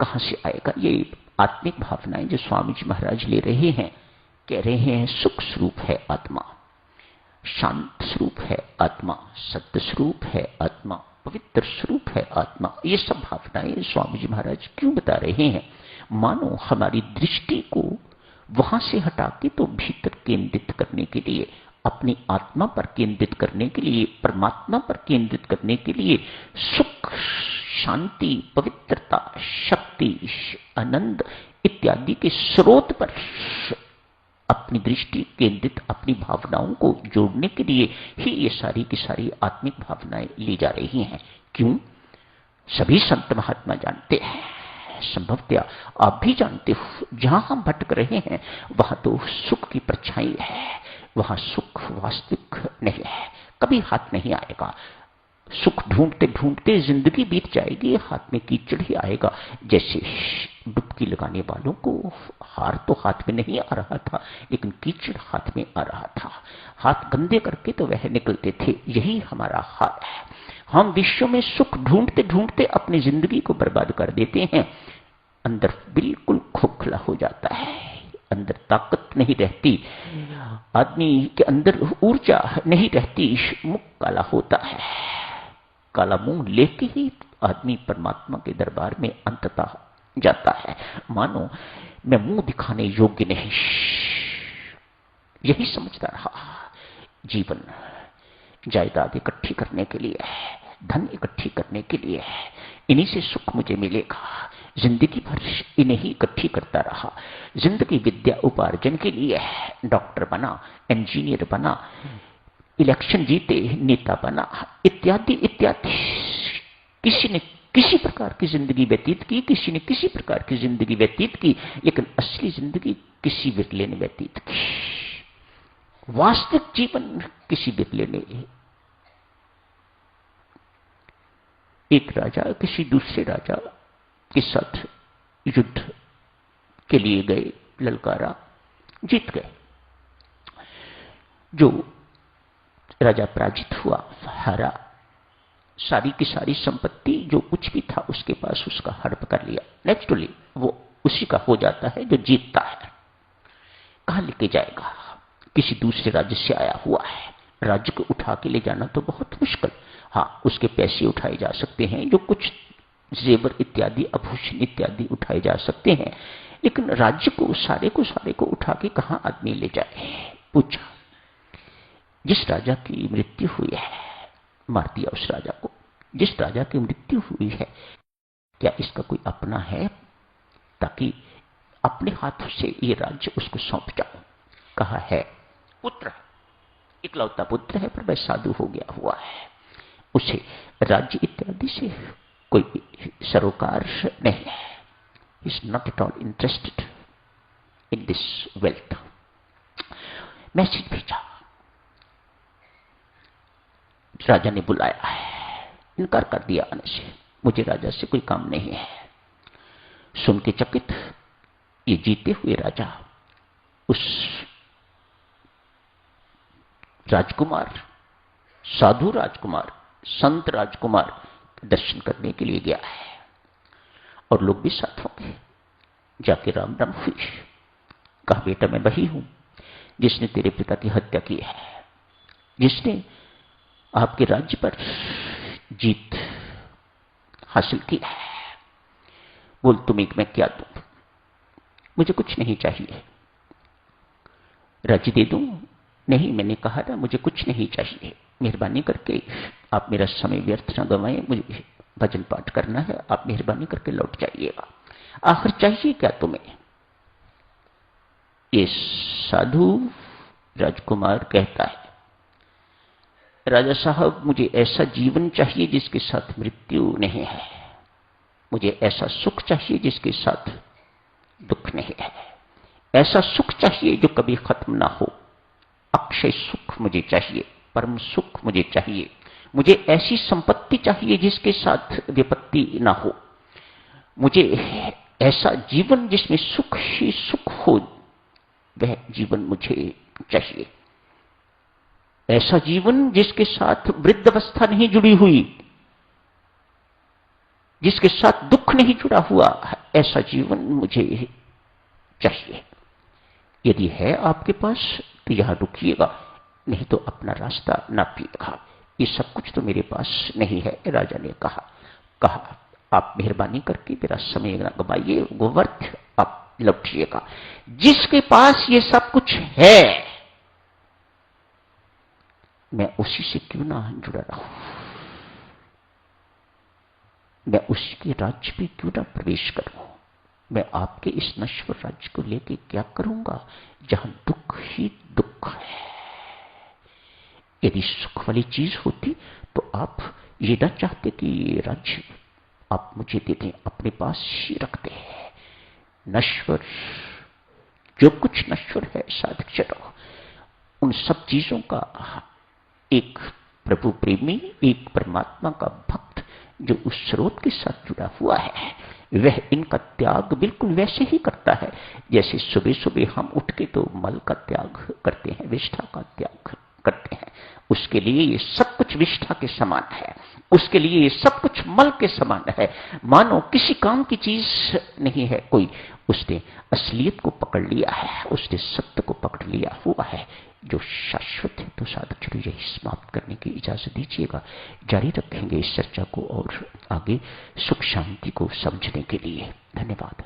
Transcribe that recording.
कहां से आएगा? ये आत्मिक भावनाएं जो स्वामी जी महाराज ले रहे हैं, कह रहे हैं सुख स्वरूप है आत्मा, शांत स्वरूप है आत्मा, सत्य स्वरूप है आत्मा, पवित्र स्वरूप है आत्मा। ये सब भावनाएं स्वामी जी महाराज क्यों बता रहे हैं? मानो हमारी दृष्टि को वहां से हटा के तो भीतर केंद्रित करने के लिए, अपनी आत्मा पर केंद्रित करने के लिए, परमात्मा पर केंद्रित करने के लिए, सुख, शांति, पवित्रता, शक्ति, आनंद इत्यादि के स्रोत पर अपनी दृष्टि केंद्रित, अपनी भावनाओं को जोड़ने के लिए ही ये सारी की सारी आत्मिक भावनाएं ली जा रही हैं। क्यों? सभी संत महात्मा जानते हैं, संभवतया आप भी जानते हो, जहां हम भटक रहे हैं वहां तो सुख की परछाई है, वहां सुख वास्तविक नहीं है, कभी हाथ नहीं आएगा। सुख ढूंढते ढूंढते जिंदगी बीत जाएगी, हाथ में कीचड़ ही आएगा। जैसे डुबकी लगाने वालों को हार तो हाथ में नहीं आ रहा था, लेकिन कीचड़ हाथ में आ रहा था। हाथ गंदे करके तो वह निकलते थे। यही हमारा हाल है। हम विश्व में सुख ढूंढते ढूंढते अपनी जिंदगी को बर्बाद कर देते हैं। अंदर बिल्कुल खोखला हो जाता है, अंदर ताकत नहीं रहती, आदमी के अंदर ऊर्जा नहीं रहती, मुख काला होता है। काला मुंह लेके ही आदमी परमात्मा के दरबार में अंततः जाता है। मानो मैं मुंह दिखाने योग्य नहीं, यही समझता रहा। जीवन जायदाद इकट्ठी करने के लिए है, धन इकट्ठी करने के लिए है, इन्हीं से सुख मुझे मिलेगा। जिंदगी भर इन्हें ही इकट्ठी करता रहा। जिंदगी विद्या उपार्जन के लिए है, डॉक्टर बना, इंजीनियर बना, इलेक्शन जीते, नेता बना, इत्यादि इत्यादि। किसी ने किसी प्रकार की जिंदगी व्यतीत की, किसी ने किसी प्रकार की जिंदगी व्यतीत की, लेकिन असली जिंदगी किसी विरले ने व्यतीत की। वास्तविक जीवन किसी विरले ने। एक राजा किसी दूसरे राजा के साथ युद्ध के लिए गए, ललकारा, जीत गए। जो राजा पराजित हुआ, हारा, सारी की सारी संपत्ति जो कुछ भी था उसके पास, उसका हड़प कर लिया। नेचुरली वो उसी का हो जाता है जो जीतता है। कहां लेके जाएगा? किसी दूसरे राज्य से आया हुआ है, राज्य को उठा के ले जाना तो बहुत मुश्किल। हाँ, उसके पैसे उठाए जा सकते हैं, जो कुछ जेवर इत्यादि, आभूषण इत्यादि उठाए जा सकते हैं, लेकिन राज्य को सारे को उठा के कहां आदमी ले जाए? पूछा। जिस राजा की मृत्यु हुई है, मार दिया उस राजा को। जिस राजा की मृत्यु हुई है, क्या इसका कोई अपना है ताकि अपने हाथों से ये राज्य उसको सौंप जाओ? कहा है, पुत्र, इकलौता पुत्र है, पर वह साधु हो गया हुआ है, उसे राज्य इत्यादि से कोई सरोकार नहीं है। Is not at all interested in this wealth. Message भेजा, राजा ने बुलाया है, इनकार कर दिया आने से, मुझे राजा से कोई काम नहीं है। सुन के चकित ये जीते हुए राजा उस राजकुमार, साधु राजकुमार, संत राजकुमार दर्शन करने के लिए गया है, और लोग भी साथ होंगे। जाके राम राम हुई। कहा, बेटा मैं वही हूं जिसने तेरे पिता की हत्या की है, जिसने आपके राज्य पर जीत हासिल की है। बोल तुम्हें मैं क्या दूं? मुझे कुछ नहीं चाहिए। राज्य दे दूं? नहीं, मैंने कहा था मुझे कुछ नहीं चाहिए। मेहरबानी करके आप मेरा समय व्यर्थ न गंवाएं, मुझे भजन पाठ करना है, आप मेहरबानी करके लौट जाइएगा। आखिर चाहिए क्या तुम्हें? ये साधु राजकुमार कहता है, राजा साहब मुझे ऐसा जीवन चाहिए जिसके साथ मृत्यु नहीं है, मुझे ऐसा सुख चाहिए जिसके साथ दुख नहीं है, ऐसा सुख चाहिए जो कभी खत्म ना हो, अक्षय सुख मुझे चाहिए, परम सुख मुझे चाहिए, मुझे ऐसी संपत्ति चाहिए जिसके साथ विपत्ति ना हो, मुझे ऐसा जीवन जिसमें सुख ही सुख हो, वह जीवन मुझे चाहिए। ऐसा जीवन जिसके साथ वृद्धावस्था नहीं जुड़ी हुई, जिसके साथ दुख नहीं जुड़ा हुआ है, ऐसा जीवन मुझे चाहिए। यदि है आपके पास तो यहां रुकिएगा, नहीं तो अपना रास्ता नापिएगा। ये सब कुछ तो मेरे पास नहीं है, राजा ने कहा आप मेहरबानी करके मेरा समय न गवाइए, गोवर्थ आप लौटिएगा। जिसके पास ये सब कुछ है मैं उसी से क्यों ना जुड़ा रहूं, मैं उसी के राज्य में क्यों ना प्रवेश करूं। मैं आपके इस नश्वर राज्य को लेके क्या करूंगा जहां दुख ही दुख है। यदि सुख वाली चीज होती तो आप ये ना चाहते कि ये राज्य आप मुझे दे दें, अपने पास ही रखते हैं। नश्वर, जो कुछ नश्वर है साधक चलो, उन सब चीजों का एक प्रभु प्रेमी, एक परमात्मा का भक्त जो उस स्रोत के साथ जुड़ा हुआ है, वह इनका त्याग बिल्कुल वैसे ही करता है जैसे सुबह सुबह हम उठ के तो मल का त्याग करते हैं, विष्ठा का त्याग करते हैं। उसके लिए ये सब कुछ विष्ठा के समान है, उसके लिए ये सब कुछ मल के समान है, मानो किसी काम की चीज नहीं है कोई। उसने असलियत को पकड़ लिया है, उसने सत्य को पकड़ लिया हुआ है जो शाश्वत है। तो साधक चलो यही समाप्त करने की इजाजत दीजिएगा। जारी रखेंगे इस चर्चा को और आगे सुख शांति को समझने के लिए। धन्यवाद।